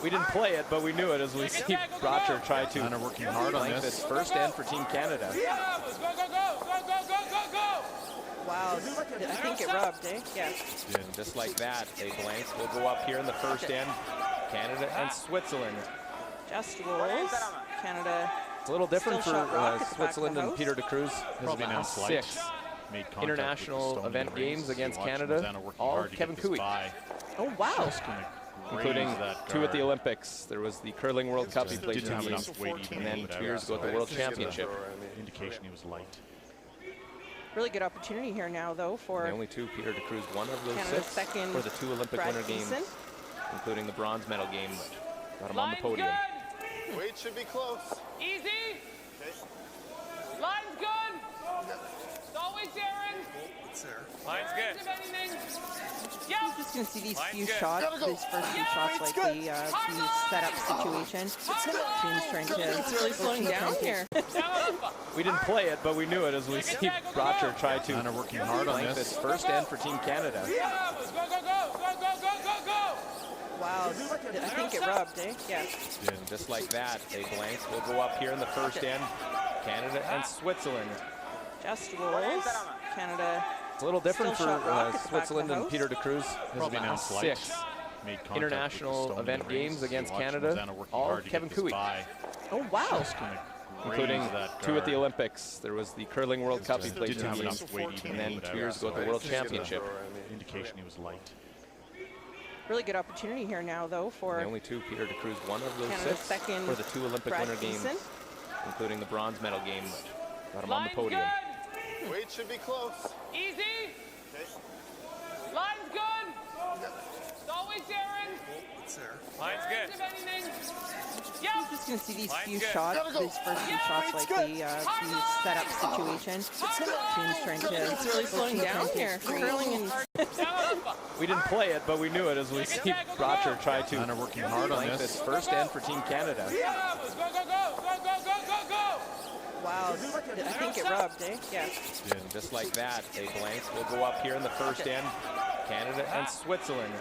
We didn't play it, but we knew it as we see _ʗᴗ𴗲 try to working hard on this first end for Team Canada. Wow, I think it rubbed, eh? Yes. And just like that, a blank will go up here in the first end. Canada and Switzerland. Just rolls. Canada. It's a little different for Switzerland and Peter _ʗᴏ has announced 6 international event games against Canada, all ʗᴏᴄᴏ. Oh, wow. Including 2 at the Olympics. There was the curling World Cup he played 2 games, and then 2 years ago at the World Championship. Indication he was light. Really good opportunity here now, though, for the only 2 Peter _ʗᴏ won of those Canada's 6 second for the 2 Olympic winter games, including the bronze medal game. Got him on the podium. Weight should be close. Easy. Line's good. It's always Aaron. It's there. Line's good. Yep. I'm just going to see these few shots, these first few shots, like the setup situation. Team's trying to. It's really slowing down here. We didn't play it, but we knew it as we see _ʗᴗ𴗲 try to working hard on this first end for Team Canada. Wow, I think it rubbed, eh? Yes. And just like that, a blank will go up here in the first end. Canada and Switzerland. Just rolls. Canada. It's a little different for Switzerland and Peter _ʗᴏ has announced 6 international event games against Canada, all ʗᴏᴄᴏ. Oh, wow. Including 2 at the Olympics. There was the curling World Cup he played 2 games, and then 2 years ago at the World Championship. Indication he was light. Really good opportunity here now, though, for the only 2 Peter _ʗᴏ won of those Canada's 6 second for the 2 Olympic winter games, including the bronze medal game. Got him on the podium. Weight should be close. Easy. Line's good. It's always Aaron. It's there. Line's good. Yep. I'm just going to see these few shots, these first few shots, like the setup situation. Team's trying to. It's really slowing down here. Curling and. We didn't play it, but we knew it as we see ʗᴗ𴗲 try to working hard on this first end for Team Canada. Wow, I think it rubbed, eh? Yes. And just like that, a blank will go up here in the first end. Canada and Switzerland.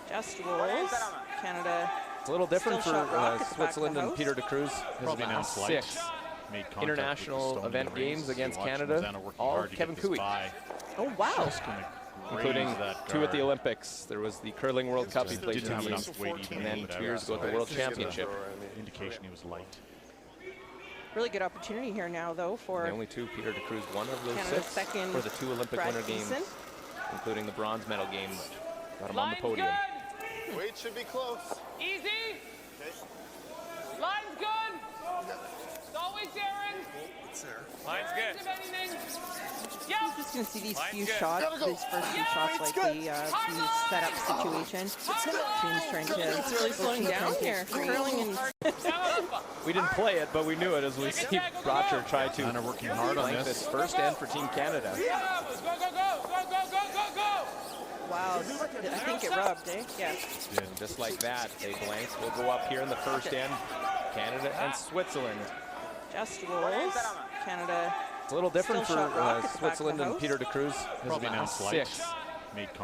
Just rolls. Canada. It's a little different for Switzerland and Peter _ʗᴏ has announced 6 international event games against Canada, all ʗᴏᴄᴏ. Oh, wow. Including 2 at the Olympics. There was the curling World Cup he played 2 games, and then 2 years ago at the World Championship. Indication he was light. Really good opportunity here now, though, for the only 2 Peter _ʗᴏ won of those Canada's 6 second for the 2 Olympic winter games, including the bronze medal game. Got him on the podium. Weight should be close. Easy. Line's good. It's always Aaron. It's there. Line's good. Yep. I'm just going to see these few shots, these first few shots, like the setup situation. Team's trying to. It's really slowing down here. Curling and. We didn't play it, but we knew it as we see ʗᴗ𴗲 try to working hard on this first end for Team Canada. Wow, I think it rubbed, eh? Yes. And just like that, a blank will go up here in the first end. Canada and Switzerland. Just rolls. Canada. It's a little different for Switzerland and Peter _ʗᴏ has announced 6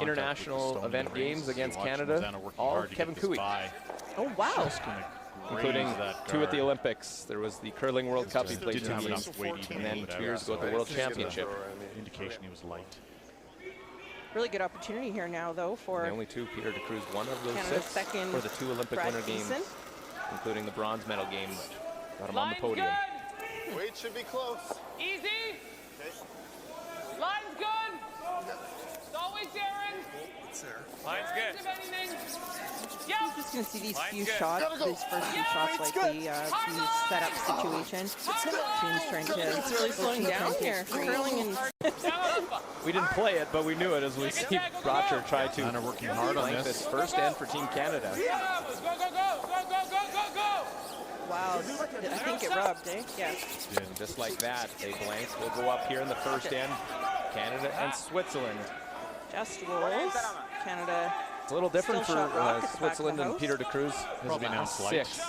international event games against Canada, all ʗᴏᴄᴏ. Oh, wow. Including 2 at the Olympics. There was the curling World Cup he played 2 games, and then 2 years ago at the World Championship. Indication he was light. Really good opportunity here now, though, for the only 2 Peter _ʗᴏ won of those Canada's 6 second for the 2 Olympic winter games, including the bronze medal game. Got him on the podium. Weight should be close. Easy. Line's good. It's always Aaron. It's there. Line's good. Yep. I'm just going to see these few shots, these first few shots, like the setup situation. Team's trying to. It's really slowing down here. Curling and. We didn't play it, but we knew it as we see ʗᴗ𴗲 try to working hard on this first end for Team Canada. Wow, I think it rubbed, eh? Yes. And just like that, a blank will go up here in the first end. Canada and Switzerland. Just rolls. Canada. It's a little different for Switzerland and Peter _ʗᴏ has announced 6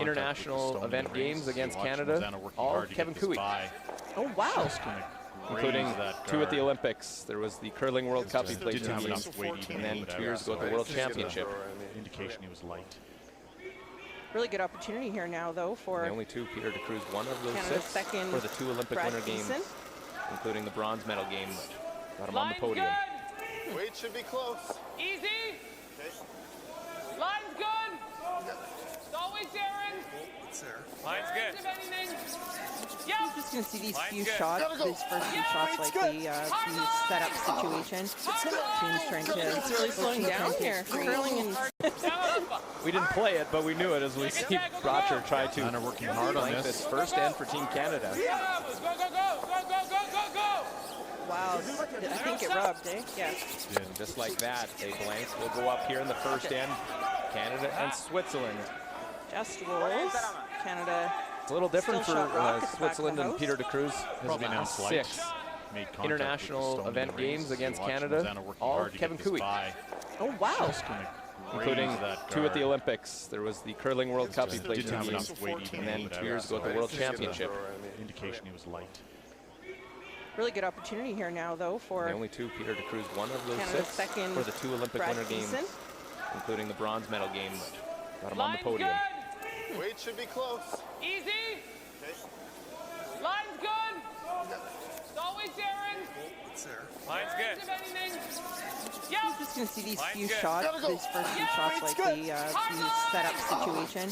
international event games against Canada, all ʗᴏᴄᴏ. Oh, wow. Including 2 at the Olympics. There was the curling World Cup he played 2 games, and then 2 years ago at the World Championship. Indication he was light. Really good opportunity here now, though, for The only two Peter ʗᴗ won of those Canada's 6 second for the 2 Olympic Brad winter games, Thiessen. including the bronze medal game that got him on the Line's podium. good. Weight should be close. Easy. Okay. Line's good. Always Darren. Sir. Line's good. Anything. I'm Yep. just going to see these Line's few good. shots, Gotta go. these first few shots, like the setup situation. Teams trying to. It's really slowing down here. Curling and We didn't play it, but we knew it as we see ʗᴗᴗ try to Kind of working hard on blank this. this first end for Team Canada. Go, go, go, go, go, go, go, go. wow, I think it rubbed, eh? Yes. And just like that, a blank will go up here in the first end. Canada and Switzerland. Just rolls. Canada. It's a little different for Still shot rockets back Switzerland to and house. Peter ʗᴗ has Probably been announced 6 light. Made contact with the international stone event in the rings. games against Watch Canada, Rosanna working all hard to get Kevin this ʗᴗ, by. Oh, wow. Just gonna including graze that 2 at the guard. Olympics. There was the curling World Cup he Just played didn't 2 have games, enough weight even and then though 2 years ago at the Right. World Just get Championship. Indication he was light. Really good opportunity here now, though, for The only 2 Peter ʗᴗ won of those Canada's 6 second for the 2 Olympic Brad winter games, Thiessen. including the bronze medal game that got him on the Line's podium. good. Weight should be close. Easy. Okay. Line's good. Always Darren. Sir. Line's good. Anything. I'm Yep. just going to see these Line's few good. shots, Gotta go. these first few shots, like the setup situation.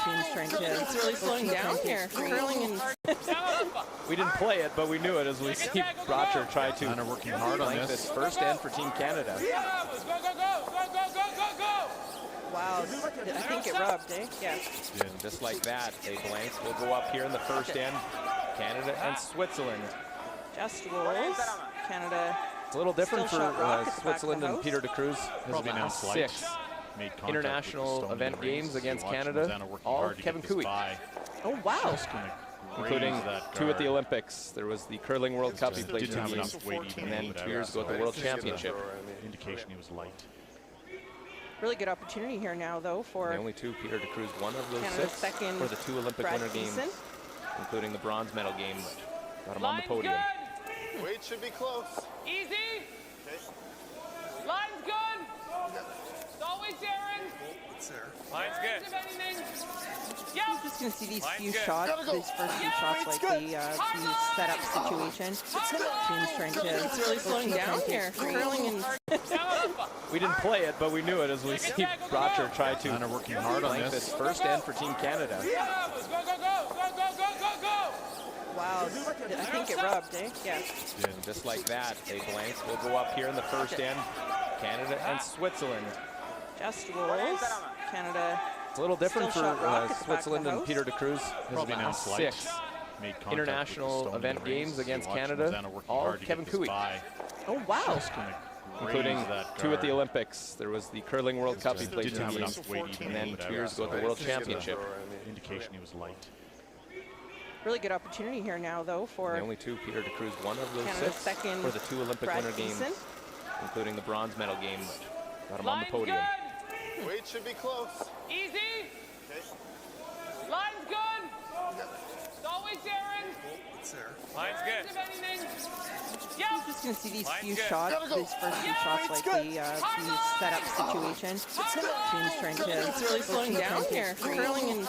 Teams trying to. It's really slowing down here. Curling and We didn't play it, but we knew it as we see ʗᴗᴗ try to Kind of working hard on blank this. this first end for Team Canada. Go, go, go, go, go, go, go, go. wow, I think it rubbed, eh? Yes. And just like that, a blank will go up here in the first end. Canada and Switzerland. Just rolls. Canada. It's a little different Still for shot rockets back to Switzerland and house. Peter ʗᴗ has Probably been announced 6 light. Made contact with the international stone in event the rings. games against Watch Canada, Rosanna working all hard to Kevin get this ʗᴗ, by. Oh, wow. Just gonna including graze that 2 at the guard. Olympics. There was the curling World Cup he Just played didn't 2 have games, enough weight even and then though 2 years ago at the Right. World Just get Championship. Indication he was light. Really good opportunity here now, though, for The only 2 Peter ʗᴗ won of those Canada's 6 second for the 2 Olympic Brad winter games, Thiessen. including the bronze medal game that got him on the Line's podium. good. Weight should be close. Easy. Okay. Line's good. Always Darren. Sir. Line's good. Anything. I'm Yep. just going to see these Line's few good. shots, Gotta go. these first few shots, like the setup situation. Teams trying to. It's really slowing down here. Curling and We didn't play it, but we knew it as we see ʗᴗᴗ try to Kind of working hard on blank this. this first end for Team Canada. Go, go, go, go, go, go, go, go. wow, I think it rubbed, eh? Yes. And just like that, a blank will go up here in the first end. Canada and Switzerland. Just rolls. Canada. It's a little different Still for shot rockets back to Switzerland and house. Peter ʗᴗ has Probably been announced 6 light. Made contact with the international stone in event the rings. games against Watch Canada, Rosanna working all hard to Kevin get this ʗᴗ, by. Oh, wow. Just gonna including graze that 2 at the guard. Olympics. There was the curling World Cup he Just played didn't 2 have games, enough weight even and then though 2 years ago at the Right. World Just get Championship. Indication he was light. Really good opportunity here now, though, for The only 2 Peter ʗᴗ won of those Canada's 6 second for the 2 Olympic Brad winter games, Thiessen. including the bronze medal game that got him on the Line's podium. good. Weight should be close. Easy. Okay. Line's good. Always Darren. Sir. Line's good. Anything. I'm Yep. just going to see these Line's few good. shots, Gotta go. these first few shots, like the setup situation. Teams trying to. It's really slowing down here. Curling and